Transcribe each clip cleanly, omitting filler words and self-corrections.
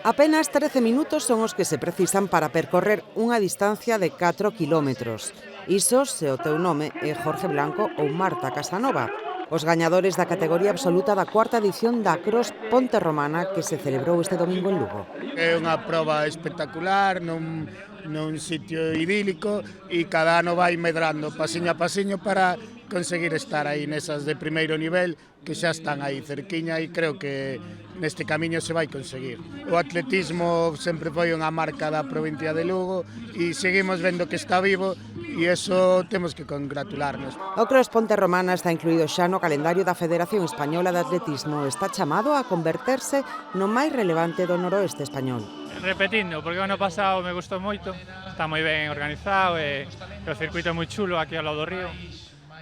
Apenas 13 minutos son os que se precisan para percorrer unha distancia de 4 kilómetros. Iso se o teu nome é Jorge Blanco ou Marta Casanova, os gañadores da categoría absoluta da cuarta edición da Cross Ponte Romana que se celebrou este domingo en Lugo. É unha proba espectacular, nun sitio idílico e cada ano vai medrando pasiño a pasiño para conseguir estar aí nesas de primeiro nivel que xa están aí cerquiña e creo que neste camiño se vai conseguir. O atletismo sempre foi unha marca da provincia de Lugo e seguimos vendo que está vivo e eso temos que congratularnos. O Cross Ponte Romana está incluído xa no calendario da Federación Española de Atletismo. Está chamado a converterse no máis relevante do noroeste español. Repetindo, porque o ano pasado me gustou moito, está moi ben organizado e o circuito é moi chulo aquí ao lado do río.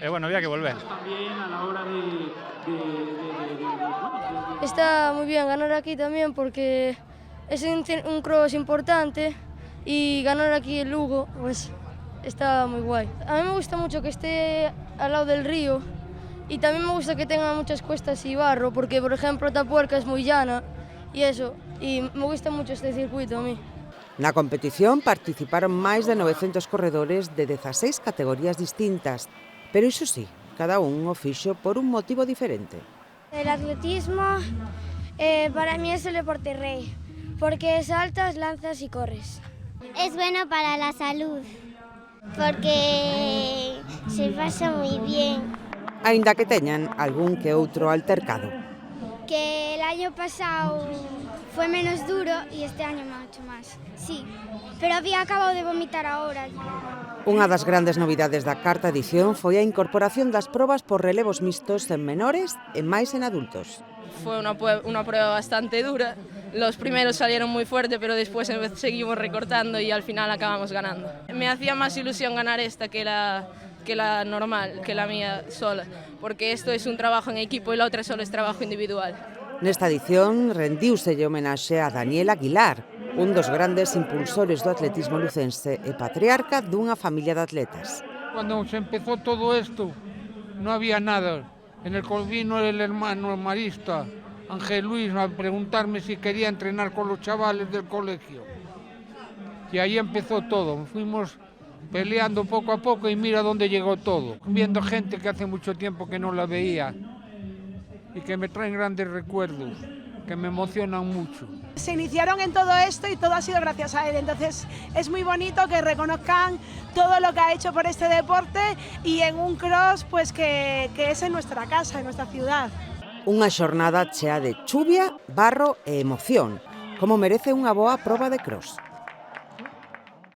E bueno, había que volver. Está muy bien ganar aquí también porque es un cross importante y ganar aquí en Lugo pues está muy guay. A mí me gusta mucho que esté al lado del río y también me gusta que tenga muchas cuestas y barro porque por ejemplo Tapuerca es muy llana y eso, y me gusta mucho este circuito a mí. Na competición participaron máis de 900 corredores de 16 categorías distintas, pero iso sí, cada un o fixo por un motivo diferente. El atletismo para mí es el deporte rey, porque saltas, lanzas y corres. Es bueno para la salud, porque se pasa muy bien. Aínda que teñan algún que outro altercado. Que el año pasado fue menos duro y este año me ha hecho más. Sí, pero había acabado de vomitar ahora. Unha das grandes novidades da cuarta edición foi a incorporación das probas por relevos mixtos en menores e máis en adultos. Fue una prueba bastante dura. Los primeros salieron muy fuerte, pero después seguimos recortando y al final acabamos ganando. Me hacía más ilusión ganar esta que la normal, que la mía sola, porque esto es un trabajo en equipo y la otra solo es trabajo individual. Nesta edición rendiuselle homenaxe a Daniel Aguilar, un dos grandes impulsores do atletismo lucense e patriarca dunha familia de atletas. Cuando se empezó todo esto, no había nada. En el vino el hermano marista, Ángel Luis, a preguntarme si quería entrenar con los chavales del colegio. Y ahí empezó todo. Fuimos peleando poco a poco y mira dónde llegó todo. Viendo gente que hace mucho tiempo que no la veía y que me traen grandes recuerdos, que me emocionan mucho. Se iniciaron en todo esto y todo ha sido gracias a él, entonces es muy bonito que reconozcan todo lo que ha hecho por este deporte y en un cross pues que es en nuestra casa, en nuestra ciudad. Unha xornada chea de chuvia, barro e emoción, como merece unha boa proba de cross.